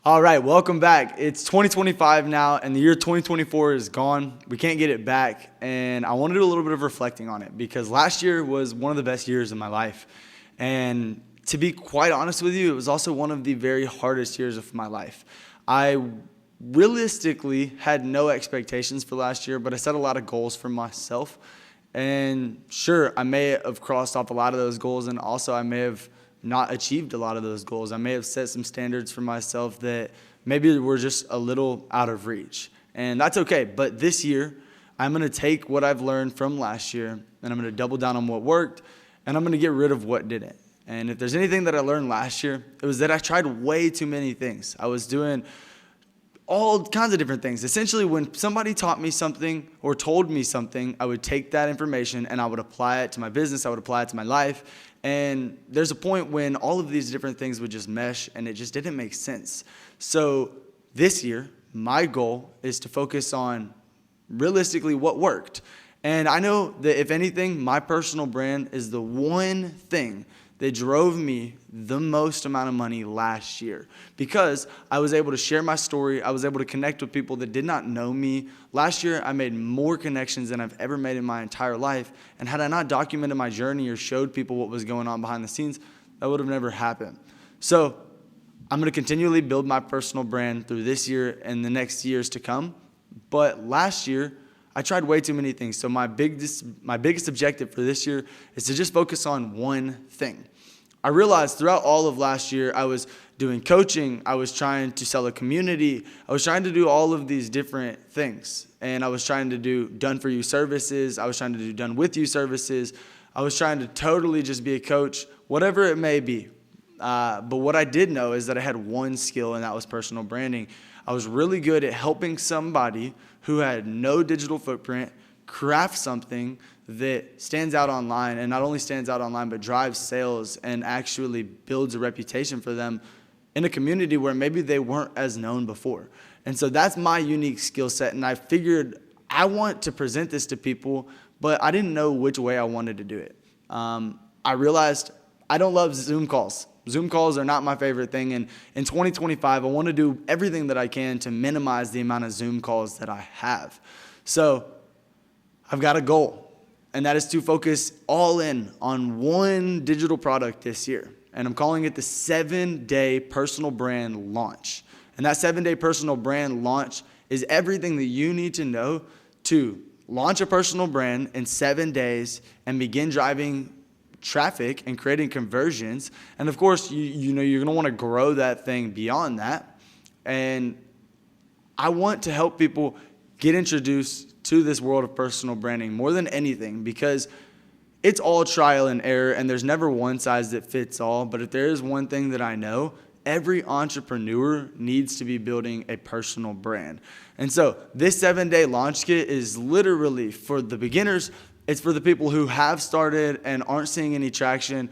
All right, welcome back. It's 2025 now, and the year 2024 is gone. We can't get it back, and I want to do a little bit of reflecting on it because last year was one of the best years of my life. And to be quite honest with you, it was also one of the very hardest years of my life. I realistically had no expectations for last year, but I set a lot of goals for myself. And sure, I may have crossed off a lot of those goals, and also I may have not achieved a lot of those goals. I may have set some standards for myself that maybe were just a little out of reach. And that's okay. But this year, I'm going to take what I've learned from last year and I'm going to double down on what worked and I'm going to get rid of what didn't. And if there's anything that I learned last year, it was that I tried way too many things. I was doing all kinds of different things. Essentially, when somebody taught me something or told me something, I would take that information and I would apply it to my business. I would apply it to my life. And there's a point when all of these different things would just mesh and it just didn't make sense. So this year, my goal is to focus on realistically what worked. And I know that if anything, my personal brand is the one thing that drove me the most amount of money last year because I was able to share my story. I was able to connect with people that did not know me. Last year, I made more connections than I've ever made in my entire life. And had I not documented my journey or showed people what was going on behind the scenes, that would have never happened. So I'm going to continually build my personal brand through this year and the next years to come. But last year, I tried way too many things. So my biggest objective for this year is to just focus on one thing. I realized throughout all of last year, I was doing coaching. I was trying to sell a community. I was trying to do all of these different things. And I was trying to do done-for-you services. I was trying to do done-with-you services. I was trying to totally just be a coach, whatever it may be. But what I did know is that I had one skill, and that was personal branding. I was really good at helping somebody who had no digital footprint craft something that stands out online, and not only stands out online, but drives sales and actually builds a reputation for them in a community where maybe they weren't as known before. And so that's my unique skill set, and I figured I want to present this to people, but I didn't know which way I wanted to do it. I realized I don't love Zoom calls. Zoom calls are not my favorite thing, and in 2025, I want to do everything that I can to minimize the amount of Zoom calls that I have. So I've got a goal, and that is to focus all in on one digital product this year, and I'm calling it the 7-day personal brand launch. And that 7-day personal brand launch is everything that you need to know to launch a personal brand in 7 days and begin driving traffic and creating conversions. And of course, you know you're going to want to grow that thing beyond that. And I want to help people get introduced to this world of personal branding more than anything because it's all trial and error and there's never one size that fits all. But if there is one thing that I know, every entrepreneur needs to be building a personal brand. And so this 7-day launch kit is literally for the beginners. It's for the people who have started and aren't seeing any traction.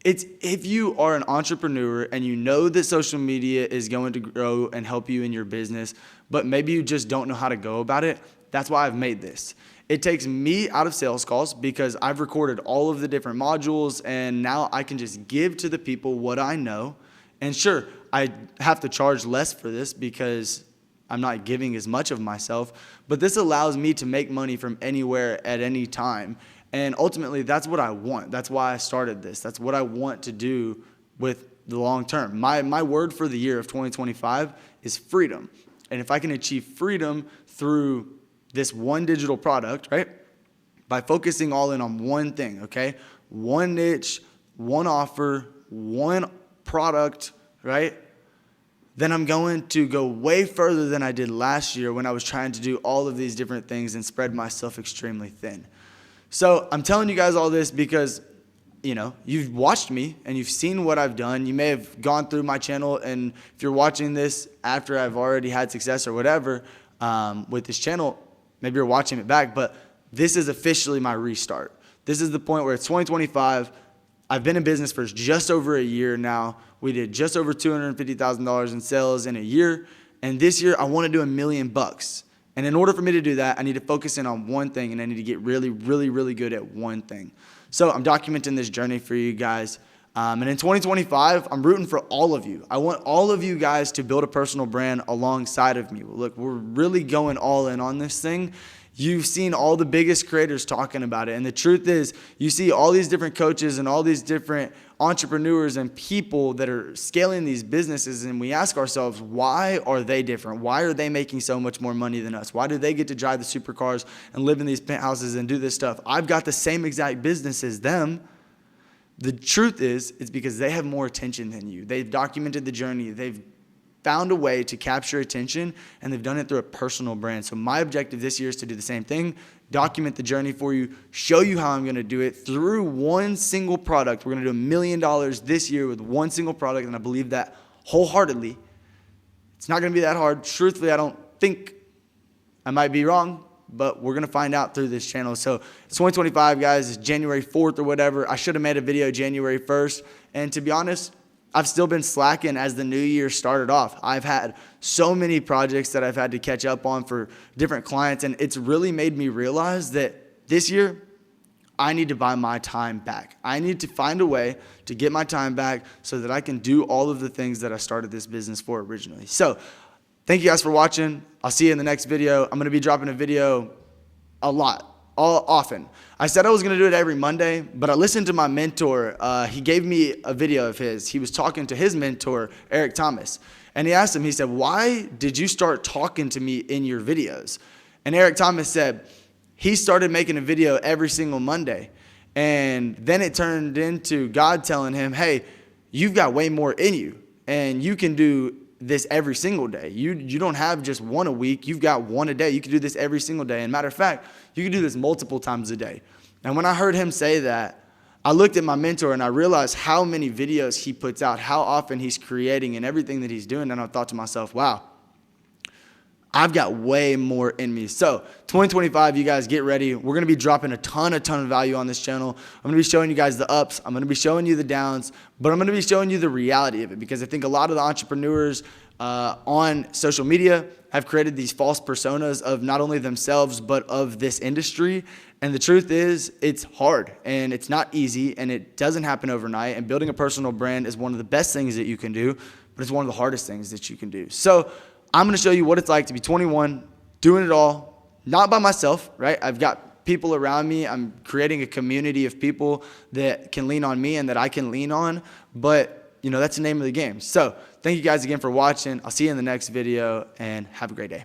It's if you are an entrepreneur and you know that social media is going to grow and help you in your business, but maybe you just don't know how to go about it. That's why I've made this. It takes me out of sales calls because I've recorded all of the different modules and now I can just give to the people what I know. And sure, I have to charge less for this because I'm not giving as much of myself, but this allows me to make money from anywhere at any time. And ultimately, that's what I want. That's why I started this. That's what I want to do with the long term. My word for the year of 2025 is freedom. And if I can achieve freedom through this one digital product, right, by focusing all in on one thing, okay, one niche, one offer, one product, right, then I'm going to go way further than I did last year when I was trying to do all of these different things and spread myself extremely thin. So I'm telling you guys all this because, you know, you've watched me and you've seen what I've done. You may have gone through my channel, and if you're watching this after I've already had success or whatever with this channel, maybe you're watching it back, but this is officially my restart. This is the point where it's 2025. I've been in business for just over a year now. We did just over $250,000 in sales in a year. And this year I want to do $1 million. And in order for me to do that, I need to focus in on one thing, and I need to get really, really, really good at one thing. So I'm documenting this journey for you guys. And in 2025, I'm rooting for all of you. I want all of you guys to build a personal brand alongside of me. Look, we're really going all in on this thing. You've seen all the biggest creators talking about it. And the truth is, you see all these different coaches and all these different entrepreneurs and people that are scaling these businesses. And we ask ourselves, why are they different? Why are they making so much more money than us? Why do they get to drive the supercars and live in these penthouses and do this stuff? I've got the same exact business as them. The truth is, it's because they have more attention than you. They've documented the journey. They've found a way to capture attention, and they've done it through a personal brand. So my objective this year is to do the same thing, document the journey for you, show you how I'm going to do it through one single product. We're going to do $1 million this year with one single product, and I believe that wholeheartedly. It's not going to be that hard. Truthfully, I don't think, I might be wrong, but we're going to find out through this channel. So it's 2025, guys. It's January 4th or whatever. I should have made a video January 1st, and to be honest, I've still been slacking as the new year started off. I've had so many projects that I've had to catch up on for different clients, and it's really made me realize that this year, I need to buy my time back. I need to find a way to get my time back so that I can do all of the things that I started this business for originally. So thank you guys for watching. I'll see you in the next video. I'm going to be dropping a video a lot. Often. I said I was going to do it every Monday, but I listened to my mentor. He gave me a video of his. He was talking to his mentor, Eric Thomas. And he asked him, he said, why did you start talking to me in your videos? And Eric Thomas said, he started making a video every single Monday. And then it turned into God telling him, hey, you've got way more in you. And you can do this every single day. You don't have just one a week. You've got one a day. You can do this every single day. And matter of fact, you can do this multiple times a day. And when I heard him say that, I looked at my mentor and I realized how many videos he puts out, how often he's creating and everything that he's doing. And I thought to myself, wow, I've got way more in me. So 2025, you guys get ready. We're going to be dropping a ton of value on this channel. I'm going to be showing you guys the ups. I'm going to be showing you the downs, but I'm going to be showing you the reality of it, because I think a lot of the entrepreneurs on social media have created these false personas of not only themselves, but of this industry. And the truth is, it's hard and it's not easy and it doesn't happen overnight. And building a personal brand is one of the best things that you can do, but it's one of the hardest things that you can do. So I'm going to show you what it's like to be 21, doing it all, not by myself, right? I've got people around me. I'm creating a community of people that can lean on me and that I can lean on. But, you know, that's the name of the game. So thank you guys again for watching. I'll see you in the next video, and have a great day.